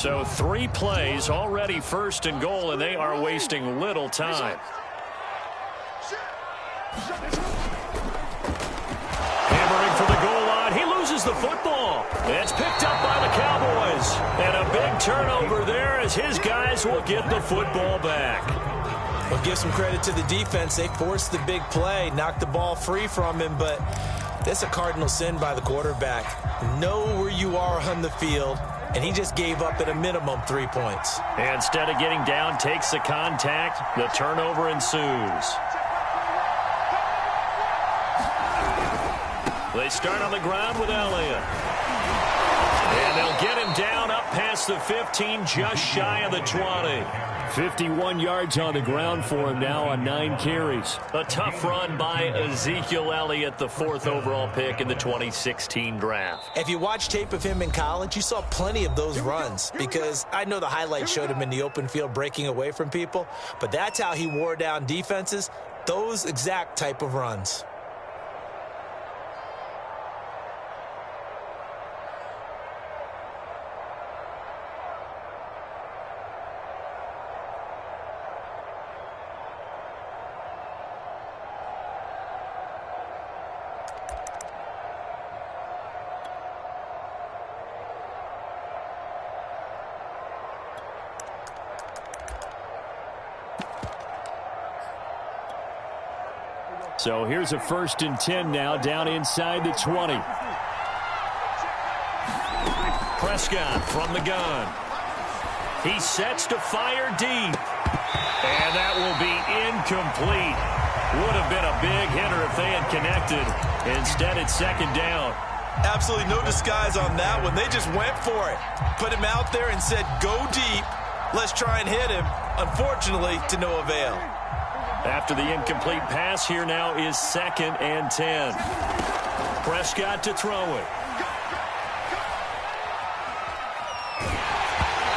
So 3 plays already first and goal, and they are wasting little time. Hammering for the goal line. He loses the football. It's picked up by the Cowboys. And a big turnover there as his guys will get the football back. Well, give some credit to the defense. They forced the big play, knocked the ball free from him, but that's a cardinal sin by the quarterback. Know where you are on the field, and he just gave up at a minimum 3 points. Instead of getting down, takes the contact. The turnover ensues. They start on the ground with Elliott. And they'll get him down up past the 15, just shy of the 20. 51 yards on the ground for him now on 9 carries. A tough run by Ezekiel Elliott, the 4th overall pick in the 2016 draft. If you watch tape of him in college, you saw plenty of those runs, because I know the highlights showed him in the open field breaking away from people, but that's how he wore down defenses, those exact type of runs. So here's a 1st and 10 now, down inside the 20. Prescott from the gun. He sets to fire deep. And that will be incomplete. Would have been a big hitter if they had connected. Instead, it's 2nd down. Absolutely no disguise on that one. They just went for it. Put him out there and said, go deep. Let's try and hit him. Unfortunately, to no avail. After the incomplete pass, here now is 2nd and 10. Prescott to throw it.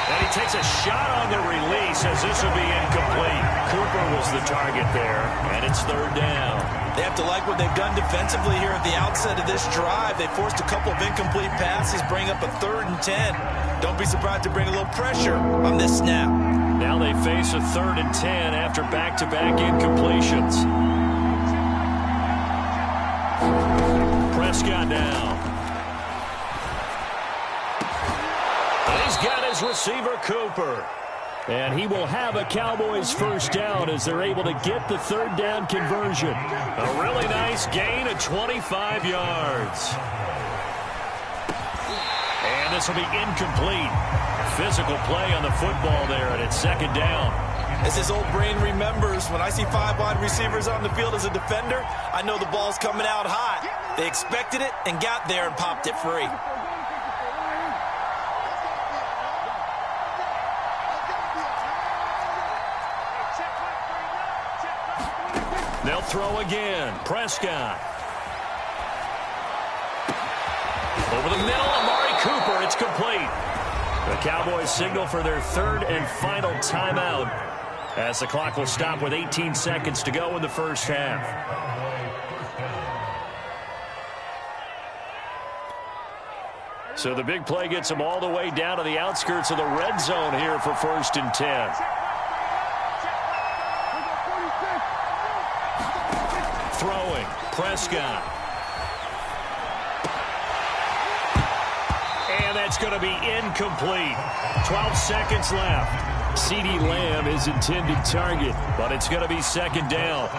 And he takes a shot on the release as this will be incomplete. Cooper was the target there, and it's 3rd down. They have to like what they've done defensively here at the outset of this drive. They forced a couple of incomplete passes, bring up a 3rd and 10. Don't be surprised to bring a little pressure on this snap. Now they face a 3rd and 10 after back-to-back incompletions. Prescott now. He's got his receiver, Cooper. And he will have a Cowboys 1st down as they're able to get the 3rd down conversion. A really nice gain of 25 yards. And this will be incomplete. Physical play on the football there, and it's 2nd down. As his old brain remembers, when I see 5 wide receivers on the field as a defender, I know the ball's coming out hot. They expected it and got there and popped it free. They'll throw again. Prescott. Over the middle, Amari Cooper. It's complete. The Cowboys signal for their 3rd and final timeout as the clock will stop with 18 seconds to go in the 1st half. So the big play gets them all the way down to the outskirts of the red zone here for 1st and 10. Throwing. Prescott. And that's going to be incomplete. 12 seconds left. CeeDee Lamb is intended target, but it's going to be 2nd down.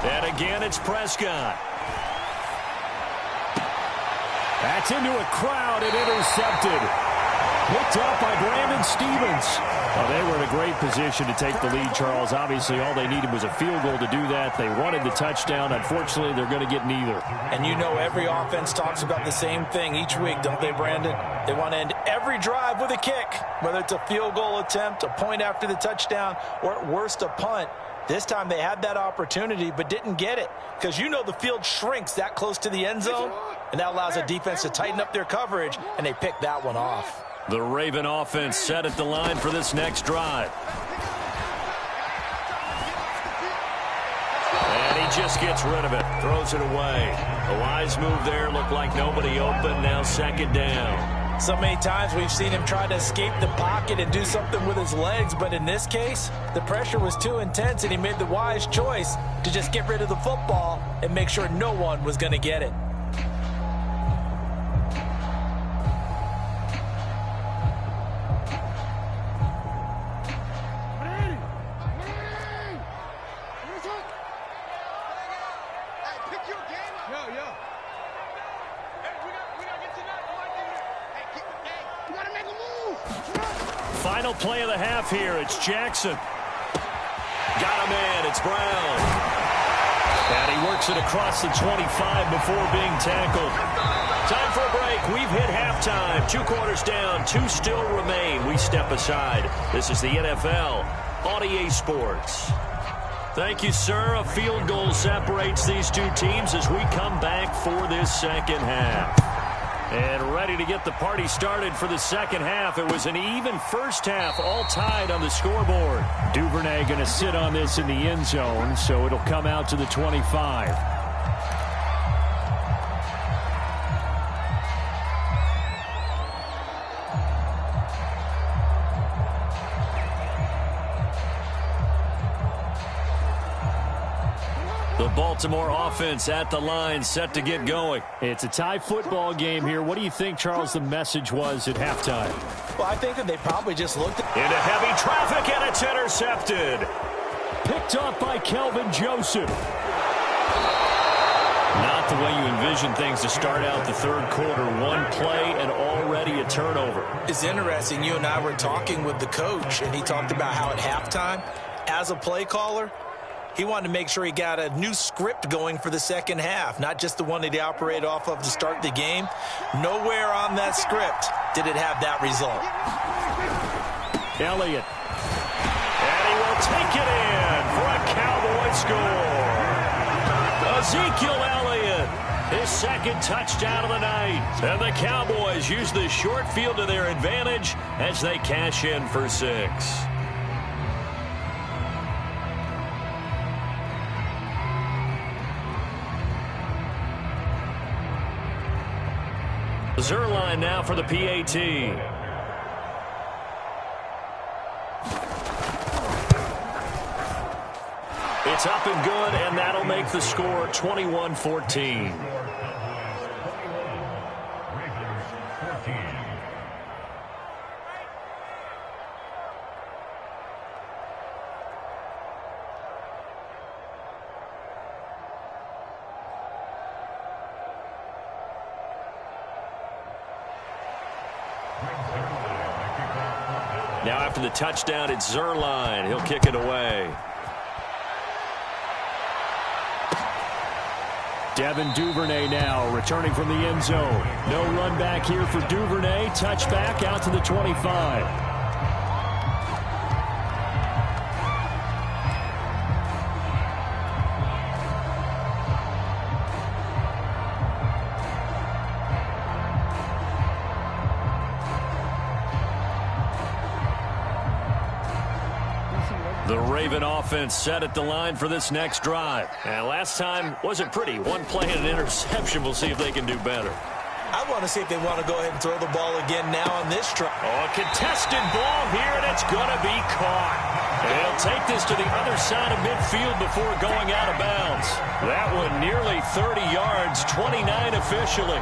And again, it's Prescott. That's into a crowd and intercepted. Picked up by Brandon Stevens. Well, they were in a great position to take the lead, Charles. Obviously, all they needed was a field goal to do that. They wanted the touchdown. Unfortunately, they're going to get neither. And you know every offense talks about the same thing each week, don't they, Brandon? They want to end every drive with a kick, whether it's a field goal attempt, a point after the touchdown, or at worst a punt. This time they had that opportunity but didn't get it because you know the field shrinks that close to the end zone, and that allows the defense to tighten up their coverage, and they picked that one off. The Raven offense set at the line for this next drive. And he just gets rid of it. Throws it away. A wise move there. Looked like nobody open. Now second down. So many times we've seen him try to escape the pocket and do something with his legs. But in this case, the pressure was too intense, and he made the wise choice to just get rid of the football and make sure no one was going to get it. Final play of the half here. It's Jackson. Got him in. It's Brown. And he works it across the 25 before being tackled. Time for a break. We've hit halftime. 2 quarters down. 2 still remain. We step aside. This is the NFL on EA Sports. Thank you, sir. A field goal separates these two teams as we come back for this second half. And ready to get the party started for the second half. It was an even first half, all tied on the scoreboard. Duvernay going to sit on this in the end zone, so it'll come out to the 25. The Baltimore offense at the line, set to get going. It's a tie football game here. What do you think, Charles, the message was at halftime? Well, I think that they probably just looked at into heavy traffic, and it's intercepted. Picked up by Kelvin Joseph. Not the way you envision things to start out the third quarter. One play and already a turnover. It's interesting. You and I were talking with the coach, and he talked about how at halftime, as a play caller, he wanted to make sure he got a new script going for the second half, not just the one that he operated off of to start the game. Nowhere on that script did it have that result. Elliott. And he will take it in for a Cowboy score. Ezekiel Elliott, his second touchdown of the night. And the Cowboys use the short field to their advantage as they cash in for 6. Zerline now for the PAT. It's up and good, and that'll make the score 21-14. Now after the touchdown, it's Zerline. He'll kick it away. Devin Duvernay now returning from the end zone. No run back here for Duvernay. Touchback out to the 25. The Raven offense set at the line for this next drive. And last time wasn't pretty. One play and an interception. We'll see if they can do better. I want to see if they want to go ahead and throw the ball again now on this drive. Oh, a contested ball here, and it's going to be caught. And he'll take this to the other side of midfield before going out of bounds. That one nearly 30 yards, 29 officially.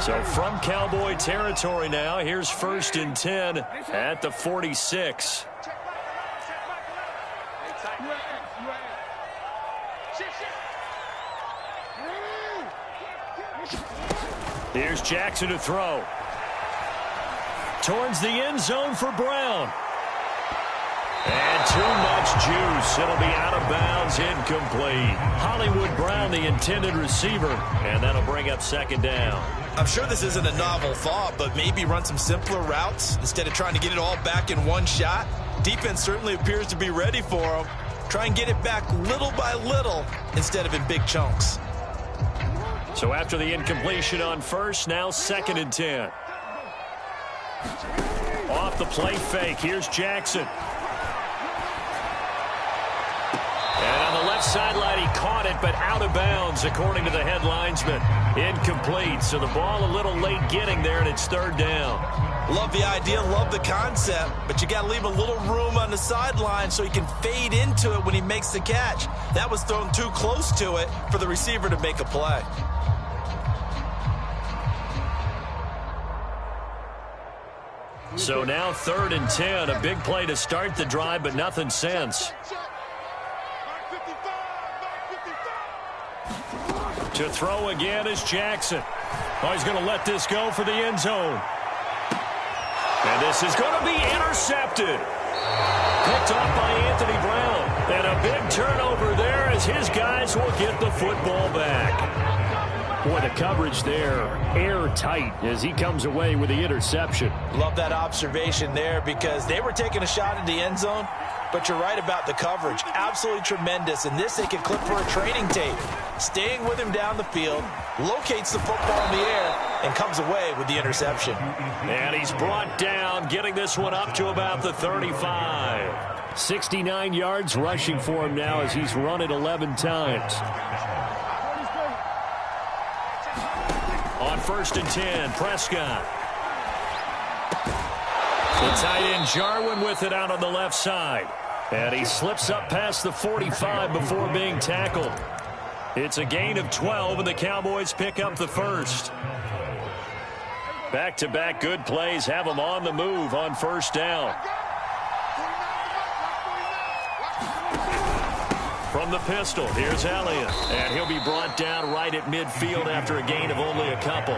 So from Cowboy territory now, here's 1st and 10 at the 46. Here's Jackson to throw. Towards the end zone for Brown. And too much juice. It'll be out of bounds, incomplete. Hollywood Brown, the intended receiver, and that'll bring up 2nd down. I'm sure this isn't a novel thought, but maybe run some simpler routes instead of trying to get it all back in one shot. Defense certainly appears to be ready for him. Try and get it back little by little instead of in big chunks. So after the incompletion on first, now 2nd and 10. Off the play fake, here's Jackson. And on the left sideline, he caught it, but out of bounds, according to the head linesman. Incomplete, so the ball a little late getting there, and it's 3rd down. Love the idea, love the concept, but you got to leave a little room on the sideline so he can fade into it when he makes the catch. That was thrown too close to it for the receiver to make a play. So now 3rd and 10, a big play to start the drive, but nothing since. To throw again is Jackson. Oh, he's going to let this go for the end zone. And this is going to be intercepted. Picked off by Anthony Brown. And a big turnover there as his guys will get the football back. Boy, the coverage there, airtight as he comes away with the interception. Love that observation there because they were taking a shot at the end zone, but you're right about the coverage. Absolutely tremendous. And this they could clip for a training tape. Staying with him down the field, locates the football in the air, and comes away with the interception. And he's brought down, getting this one up to about the 35. 69 yards rushing for him now as he's run it 11 times. On 1st and 10, Prescott. The tight end Jarwin with it out on the left side. And he slips up past the 45 before being tackled. It's a gain of 12, and the Cowboys pick up the first. Back-to-back good plays have them on the move on 1st down. From the pistol, here's Elliott. And he'll be brought down right at midfield after a gain of only a couple.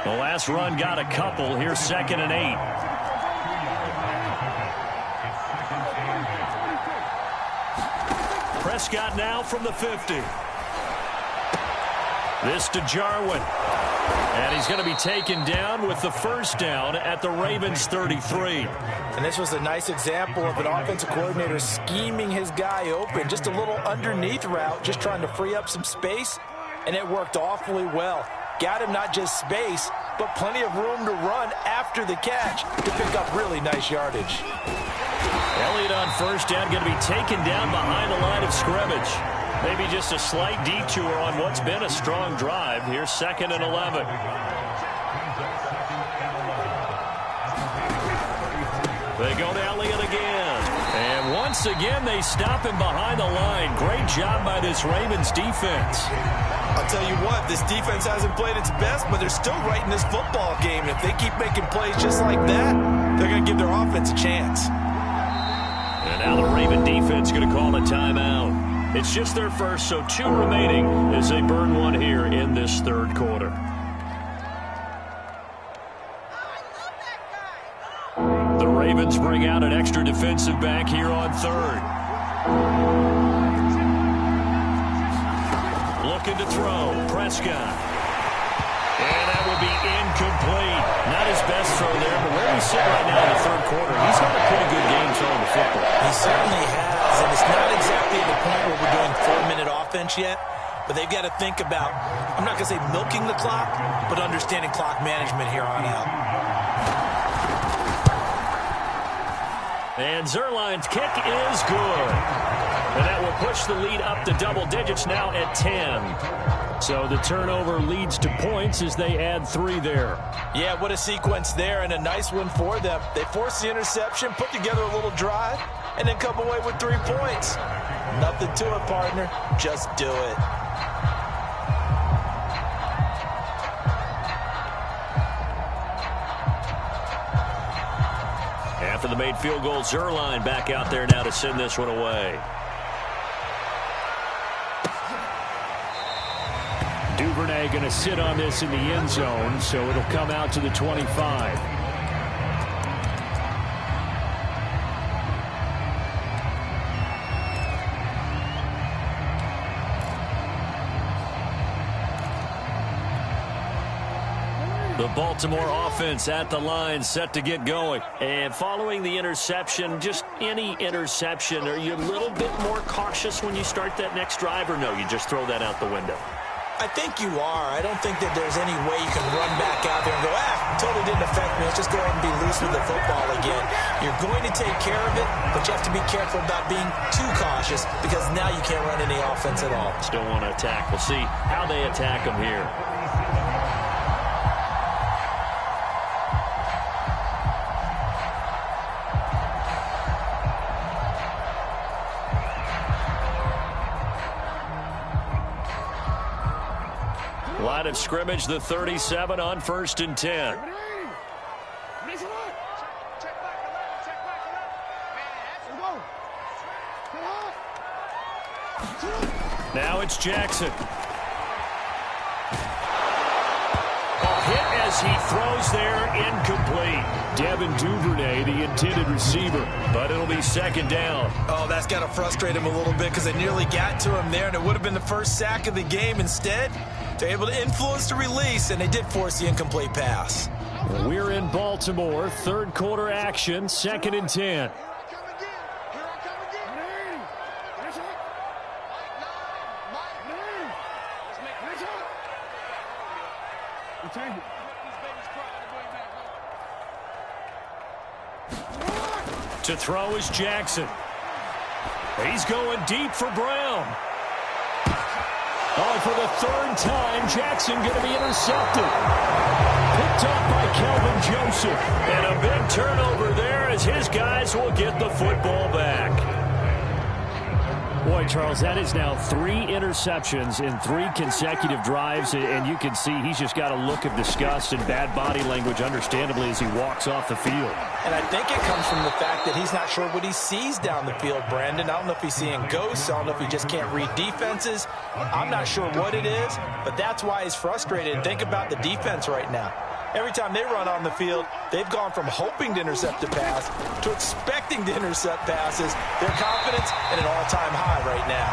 The last run got a couple. Here's 2nd and 8. Prescott now from the 50. This to Jarwin. And he's going to be taken down with the 1st down at the Ravens' 33. And this was a nice example of an offensive coordinator scheming his guy open. Just a little underneath route, just trying to free up some space. And it worked awfully well. Got him not just space, but plenty of room to run after the catch to pick up really nice yardage. Elliott on 1st down, going to be taken down behind the line of scrimmage. Maybe just a slight detour on what's been a strong drive. Here's 2nd and 11. They go to Elliott again. And once again, they stop him behind the line. Great job by this Ravens defense. I'll tell you what, this defense hasn't played its best, but they're still right in this football game. And if they keep making plays just like that, they're going to give their offense a chance. And now the Raven defense going to call a timeout. It's just their first, so 2 remaining as they burn one here in this 3rd quarter. The Ravens bring out an extra defensive back here on 3rd. Looking to throw, Prescott. And that will be incomplete. Not his best throw there, but where he's sitting right now in the 3rd quarter, he's had a pretty good game throwing the football. He certainly has, and it's not exactly at the point where we're doing 4-minute offense yet, but they've got to think about, I'm not going to say milking the clock, but understanding clock management here on out. And Zuerlein's kick is good. And that will push the lead up to double digits now at 10. So the turnover leads to points as they add 3 there. Yeah, what a sequence there, and a nice one for them. They force the interception, put together a little drive, and then come away with 3 points. Nothing to it, partner. Just do it. After the made field goal, Zuerlein back out there now to send this one away. Duvernay going to sit on this in the end zone, so it'll come out to the 25. The Baltimore offense at the line, set to get going. And following the interception, just any interception, are you a little bit more cautious when you start that next drive, or no, you just throw that out the window? I think you are. I don't think that there's any way you can run back out there and go, totally didn't affect me. Let's just go ahead and be loose with the football again. You're going to take care of it, but you have to be careful about being too cautious because now you can't run any offense at all. Still want to attack. We'll see how they attack them here. Line of scrimmage, the 37 on 1st and 10. Now it's Jackson. A hit as he throws there, incomplete. Devin Duvernay, the intended receiver, but it'll be 2nd down. Oh, that's got to frustrate him a little bit because they nearly got to him there, and it would have been the first sack of the game. Instead, they're able to influence the release, and they did force the incomplete pass. We're in Baltimore, 3rd quarter action, 2nd and 10. To throw is Jackson. He's going deep for Brown. Oh, for the 3rd time, Jackson going to be intercepted. Picked up by Kelvin Joseph. And a big turnover there as his guys will get the football back. Boy, Charles, that is now 3 interceptions in 3 consecutive drives, and you can see he's just got a look of disgust and bad body language, understandably, as he walks off the field. And I think it comes from the fact that he's not sure what he sees down the field, Brandon. I don't know if he's seeing ghosts. I don't know if he just can't read defenses. I'm not sure what it is, but that's why he's frustrated. Think about the defense right now. Every time they run on the field, they've gone from hoping to intercept a pass to expecting to intercept passes. Their confidence at an all-time high right now.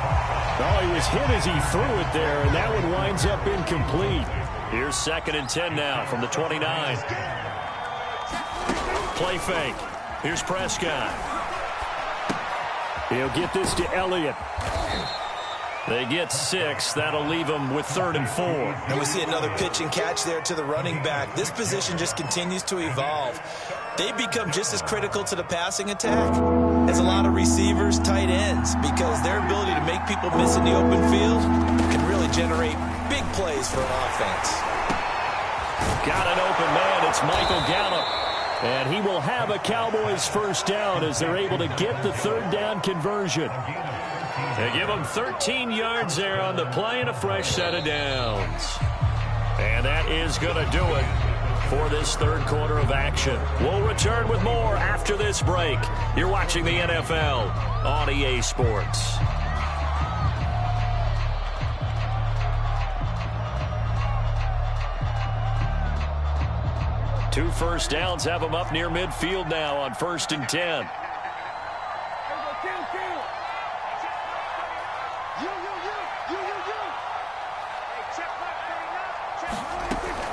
Oh, he was hit as he threw it there, and that one winds up incomplete. Here's 2nd and 10 now from the 29. Play fake. Here's Prescott. He'll get this to Elliott. They get 6. That'll leave them with 3rd and 4. And we see another pitch and catch there to the running back. This position just continues to evolve. They become just as critical to the passing attack as a lot of receivers, tight ends, because their ability to make people miss in the open field can really generate big plays for an offense. Got an open man. It's Michael Gallup. And he will have a Cowboys 1st down as they're able to get the 3rd down conversion. They give him 13 yards there on the play and a fresh set of downs. And that is going to do it for this 3rd quarter of action. We'll return with more after this break. You're watching the NFL on EA Sports. Two 1st downs have them up near midfield now on 1st and 10.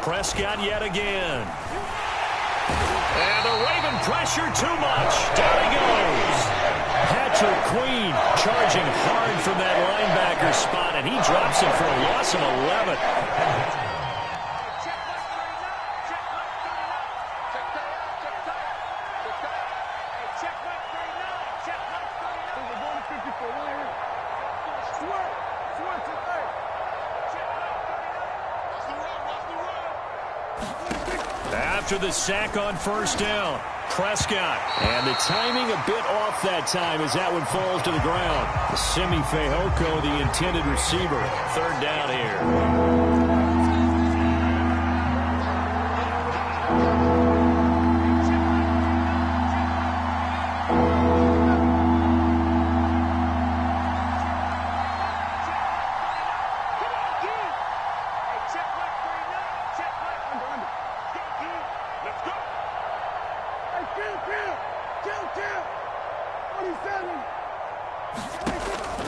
Prescott yet again. And the Raven pressure too much. Down he goes. Patrick Queen charging hard from that linebacker spot, and he drops him for a loss of 11. After the sack on 1st down, Prescott. And the timing a bit off that time as that one falls to the ground. Simi Fehoko, the intended receiver. 3rd down here.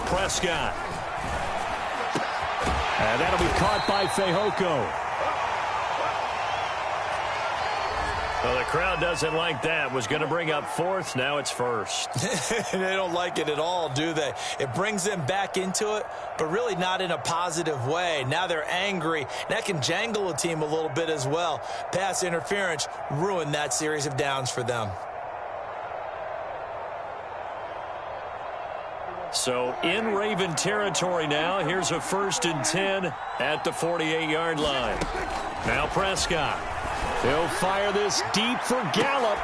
Prescott. And that'll be caught by Fehoko. Well, the crowd doesn't like that. Was going to bring up fourth. Now it's first. They don't like it at all, do they? It brings them back into it, but really not in a positive way. Now they're angry. That can jangle a team a little bit as well. Pass interference ruined that series of downs for them. So in Raven territory now. Here's a 1st and 10 at the 48-yard line. Now Prescott. He'll fire this deep for Gallup.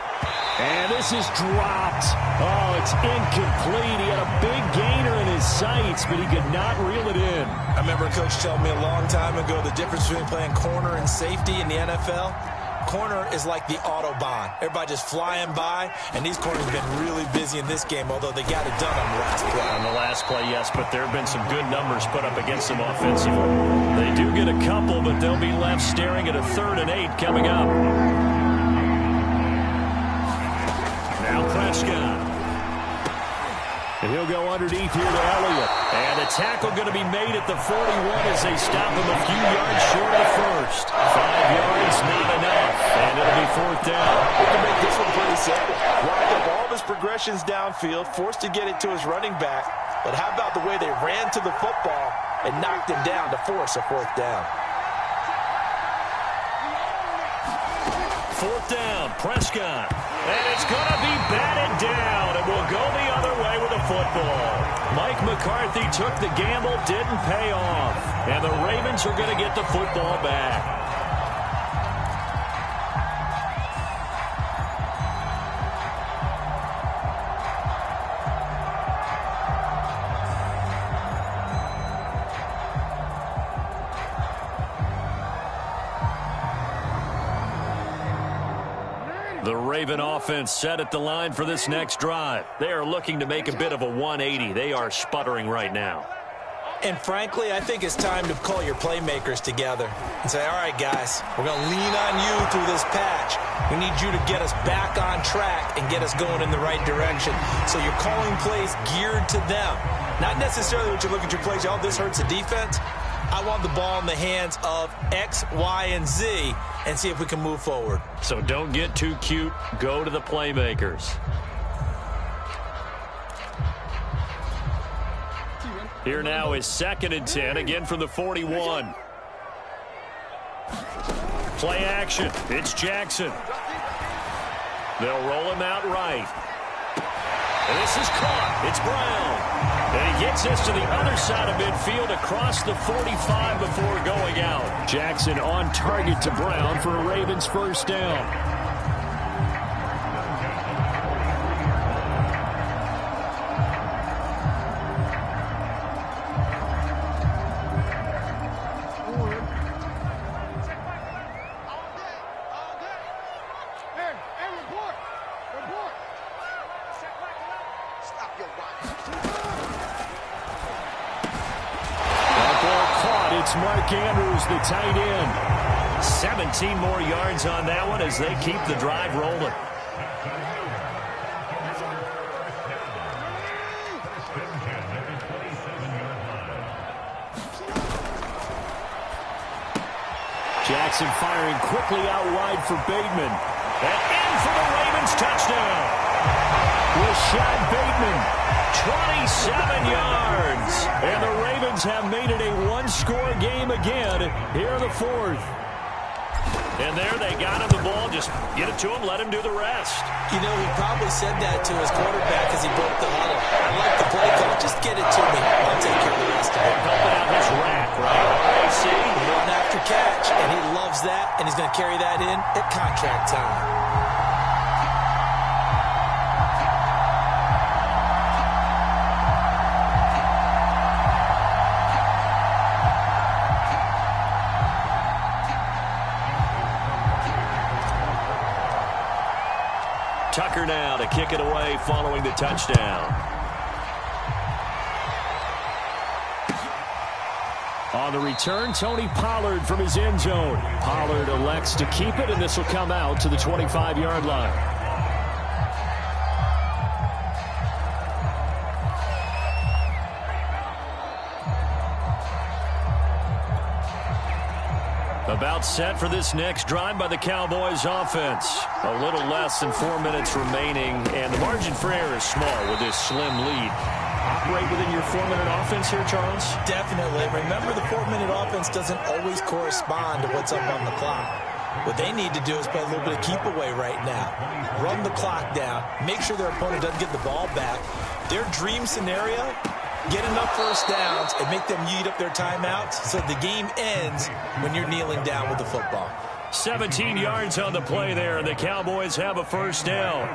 And this is dropped. Oh, it's incomplete. He had a big gainer in his sights, but he could not reel it in. I remember a coach telling me a long time ago the difference between playing corner and safety in the NFL. Corner is like the Autobahn. Everybody just flying by, and these corners have been really busy in this game, although they got it done on the last play. On the last play, yes, but there have been some good numbers put up against them offensively. They do get a couple, but they'll be left staring at a 3rd and 8 coming up. Now Prescott. And he'll go underneath here to Elliott. And the tackle going to be made at the 41 as they stop him a few yards short of the first. 5 yards, not enough. And it'll be 4th down. We can make this one pretty simple. Locked up all of his progressions downfield, forced to get it to his running back. But how about the way they ran to the football and knocked him down to force a 4th down? 4th down, Prescott. And it's going to be batted down. It will go the other way with the football. Mike McCarthy took the gamble, didn't pay off. And the Ravens are going to get the football back. The Raven offense set at the line for this next drive. They are looking to make a bit of a 180. They are sputtering right now. And frankly, I think it's time to call your playmakers together and say, all right, guys, we're going to lean on you through this patch. We need you to get us back on track and get us going in the right direction. So you're calling plays geared to them. Not necessarily what you look at your plays, oh, this hurts the defense. I want the ball in the hands of X, Y, and Z and see if we can move forward. So don't get too cute. Go to the playmakers. Here now is 2nd and 10, again from the 41. Play action. It's Jackson. They'll roll him out right. And this is caught. It's Brown. And he gets this to the other side of midfield across the 45 before going out. Jackson on target to Brown for a Ravens 1st down. The tight end. 17 more yards on that one as they keep the drive rolling. Jackson firing quickly out wide for Bateman. And in for the Ravens touchdown. Rashad Bateman, 27 yards. And the Ravens have made it a one-score game again here in the 4th. And there they got him the ball. Just get it to him, let him do the rest. You know, he probably said that to his quarterback as he broke the huddle. I like the play call. Just get it to me. I'll take care of the rest of it. Helping out his rack, right? RAC. Run after catch. And he loves that, and he's going to carry that in at contract time. Tucker now to kick it away following the touchdown. On the return, Tony Pollard from his end zone. Pollard elects to keep it, and this will come out to the 25-yard line. About set for this next drive by the Cowboys offense. A little less than 4 minutes remaining, and the margin for error is small with this slim lead. Operate within your 4-minute offense here, Charles? Definitely. Remember, the 4-minute offense doesn't always correspond to what's up on the clock. What they need to do is play a little bit of keep away right now. Run the clock down. Make sure their opponent doesn't get the ball back. Their dream scenario, get enough first downs and make them eat up their timeouts so the game ends when you're kneeling down with the football. 17 yards on the play there, and the Cowboys have a first down.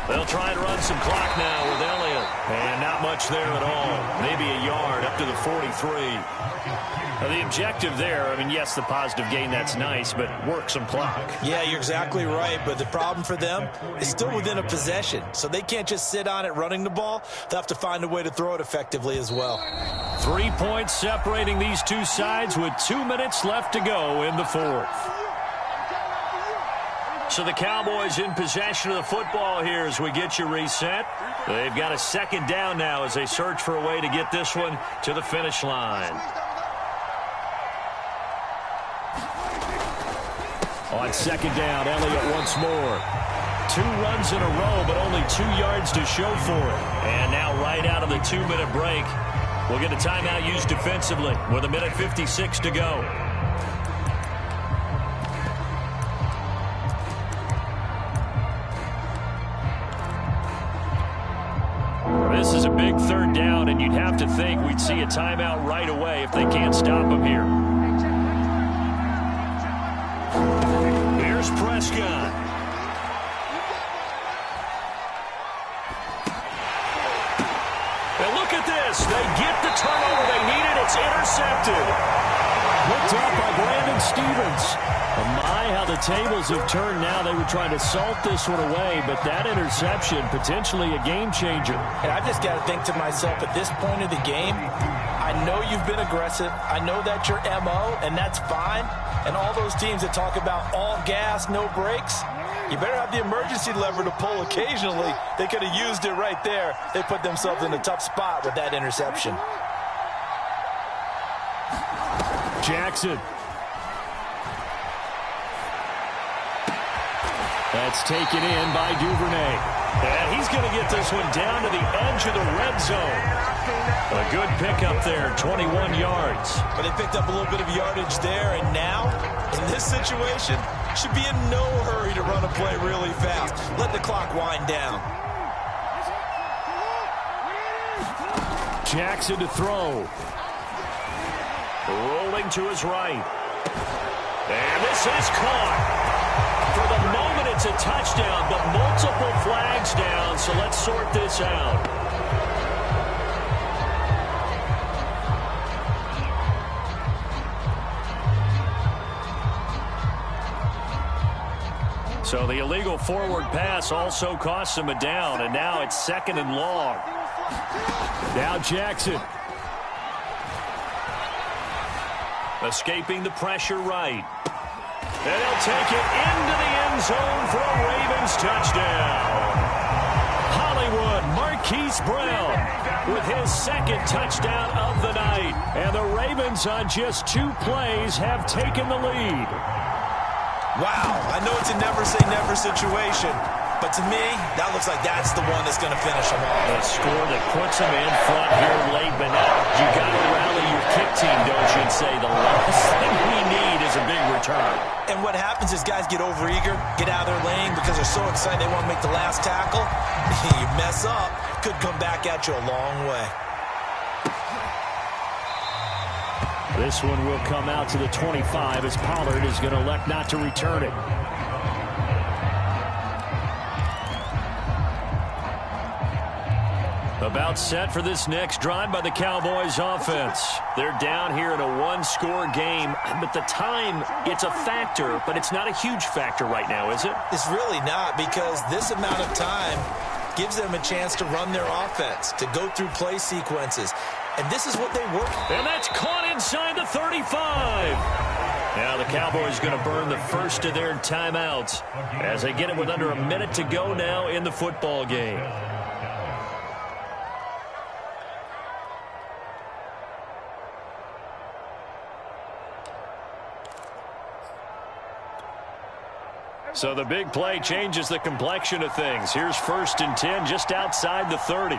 They'll try and run some clock now with Elliott. And not much there at all. Maybe a yard up to the 43. Now the objective there, I mean, yes, the positive gain, that's nice, but work some clock. Yeah, you're exactly right, but the problem for them is still within a possession, so they can't just sit on it running the ball. They'll have to find a way to throw it effectively as well. 3 points separating these two sides with 2 minutes left to go in the fourth. So the Cowboys in possession of the football here as we get you reset. They've got a second down now as they search for a way to get this one to the finish line. On second down, Elliott once more. 2 runs in a row, but only 2 yards to show for it. And now right out of the 2-minute break, we'll get a timeout used defensively with 1:56 to go. This is a big third down, and you'd have to think we'd see a timeout right away if they can't stop him here. Here's Prescott. And look at this. They get the turnover they needed. It's intercepted. Looked up by Brandon Stevens. Oh my, how the tables have turned now. They were trying to salt this one away, but that interception, potentially a game changer. And I've just got to think to myself, at this point of the game, I know you've been aggressive. I know that's your MO, and that's fine. And all those teams that talk about all gas, no brakes, you better have the emergency lever to pull occasionally. They could have used it right there. They put themselves in a tough spot with that interception. Jackson. That's taken in by Duvernay. And he's going to get this one down to the edge of the red zone. A good pickup there, 21 yards. But they picked up a little bit of yardage there, and now, in this situation, should be in no hurry to run a play really fast. Let the clock wind down. Jackson to throw. Rolling to his right. And this is caught. For the moment, it's a touchdown, but multiple flags down, so let's sort this out. So the illegal forward pass also costs him a down, and now it's 2nd and long. Now Jackson. Escaping the pressure right. And he'll take it into the end zone for a Ravens touchdown. Hollywood Marquise Brown with his 2nd touchdown of the night. And the Ravens on just 2 plays have taken the lead. Wow, I know it's a never-say-never situation, but to me, that looks like that's the one that's going to finish them off. A score that puts them in front here late, but now you got to rally your kick team, don't you, and say the last thing we need is a big return. And what happens is guys get overeager, get out of their lane because they're so excited they want to make the last tackle. You mess up, could come back at you a long way. This one will come out to the 25 as Pollard is going to elect not to return it. About set for this next drive by the Cowboys offense. They're down here in a 1-score game, but the time, it's a factor, but it's not a huge factor right now, is it? It's really not, because this amount of time gives them a chance to run their offense, to go through play sequences. And this is what they work. And that's caught inside the 35. Now the Cowboys going to burn the first of their timeouts as they get it with under a minute to go now in the football game. So the big play changes the complexion of things. Here's 1st and 10 just outside the 30.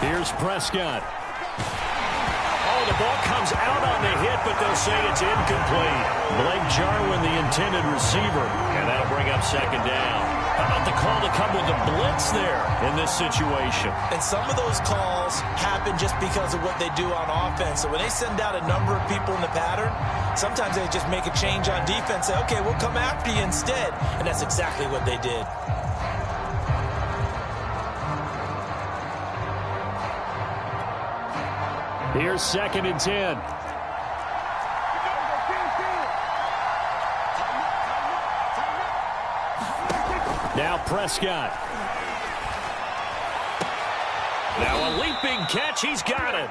Here's Prescott. Oh, the ball comes out on the hit, but they'll say it's incomplete. Blake Jarwin, the intended receiver, and that'll bring up 2nd down. How about the call to come with the blitz there in this situation? And some of those calls happen just because of what they do on offense. So when they send out a number of people in the pattern, sometimes they just make a change on defense, say, okay, we'll come after you instead. And that's exactly what they did. Here's 2nd and 10. Now Prescott. Now a leaping catch. He's got it.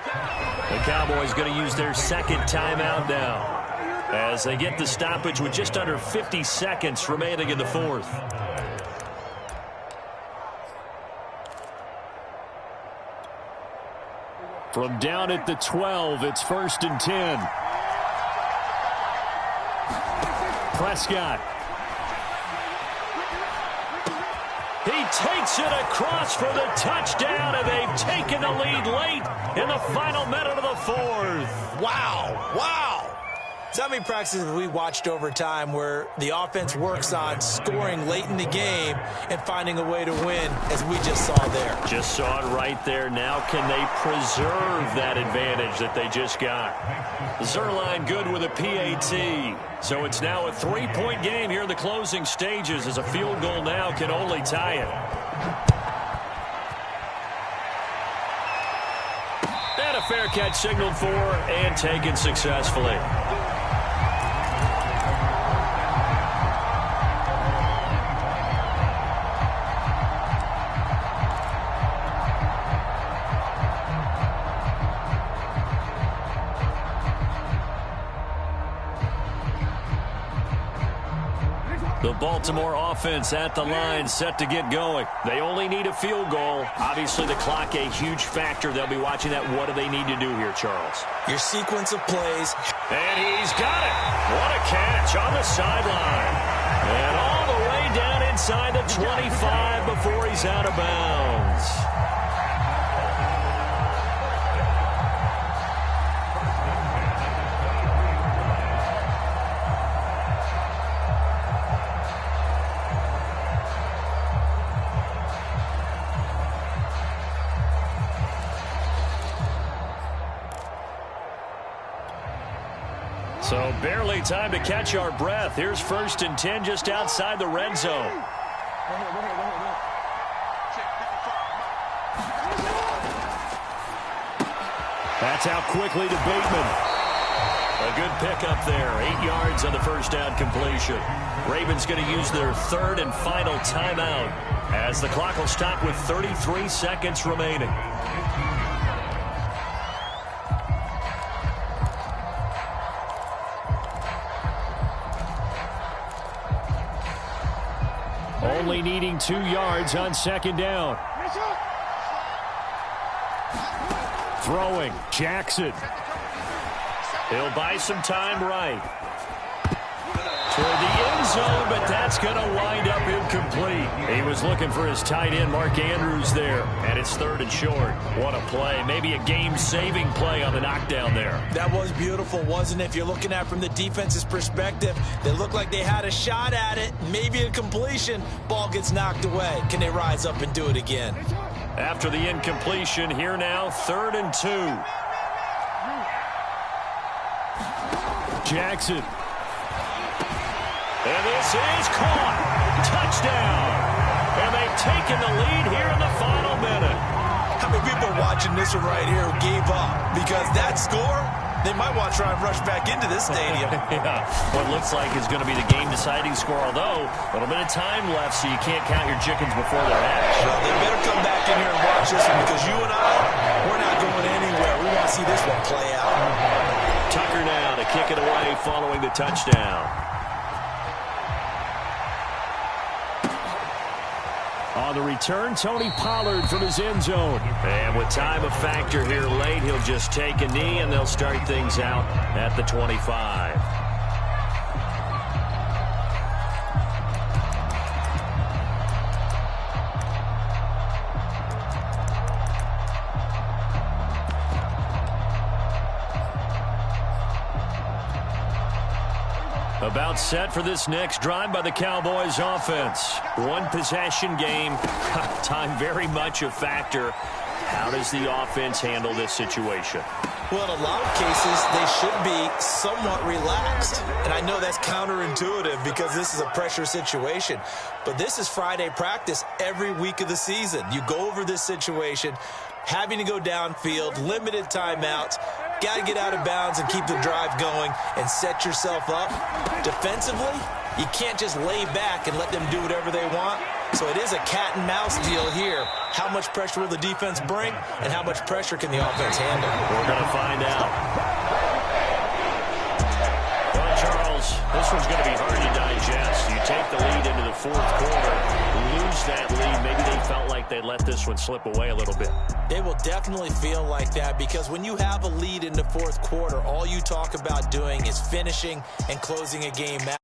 The Cowboys going to use their 2nd timeout now as they get the stoppage with just under 50 seconds remaining in the 4th. From down at the 12, it's 1st and 10. Prescott. He takes it across for the touchdown, and they've taken the lead late in the final minute of the 4th. Wow. Wow. So how many practices have we watched over time where the offense works on scoring late in the game and finding a way to win, as we just saw there? Just saw it right there. Now can they preserve that advantage that they just got? Zerline good with a PAT. So it's now a 3-point game here in the closing stages, as a field goal now can only tie it. And a fair catch signaled for and taken successfully. The Baltimore offense at the line, set to get going. They only need a field goal. Obviously, the clock a huge factor. They'll be watching that. What do they need to do here, Charles? Your sequence of plays. And he's got it. What a catch on the sideline. And all the way down inside the 25 before he's out of bounds. So barely time to catch our breath. Here's 1st and 10 just outside the red zone. That's out quickly to Bateman. A good pickup there. 8 yards on the 1st down completion. Ravens going to use their 3rd and final timeout as the clock will stop with 33 seconds remaining. Only needing 2 yards on 2nd down. Throwing, Jackson. He'll buy some time right. Toward the end zone, but that's going to wind up incomplete. He was looking for his tight end, Mark Andrews, there. And it's 3rd and short. What a play. Maybe a game-saving play on the knockdown there. That was beautiful, wasn't it? If you're looking at it from the defense's perspective, they looked like they had a shot at it. Maybe a completion. Ball gets knocked away. Can they rise up and do it again? After the incompletion, here now, 3rd and 2. Jackson. And this is caught. Touchdown. And they've taken the lead here in the final minute. How many people are watching this one right here who gave up? Because that score, they might want to try and rush back into this stadium. Yeah, what looks like is going to be the game-deciding score, although a little bit of time left, so you can't count your chickens before they're hatched. Well, they better come back in here and watch this one, because you and I, we're not going anywhere. We want to see this one play out. Tucker now to kick it away following the touchdown. On the return, Tony Pollard from his end zone. And with time a factor here late, he'll just take a knee, and they'll start things out at the 25. About set for this next drive by the Cowboys offense. One possession game. Time very much a factor. How does the offense handle this situation? Well, in a lot of cases, they should be somewhat relaxed. And I know that's counterintuitive because this is a pressure situation. But this is Friday practice every week of the season. You go over this situation, having to go downfield, limited timeouts, got to get out of bounds and keep the drive going and set yourself up. Defensively, you can't just lay back and let them do whatever they want. So it is a cat and mouse deal here. How much pressure will the defense bring, and how much pressure can the offense handle? We're going to find out. Well, Charles, this one's going to be hard to digest. You take the lead into the fourth quarter, lose that lead. Maybe they felt like they let this one slip away a little bit. They will definitely feel like that because when you have a lead in the fourth quarter, all you talk about doing is finishing and closing a game out.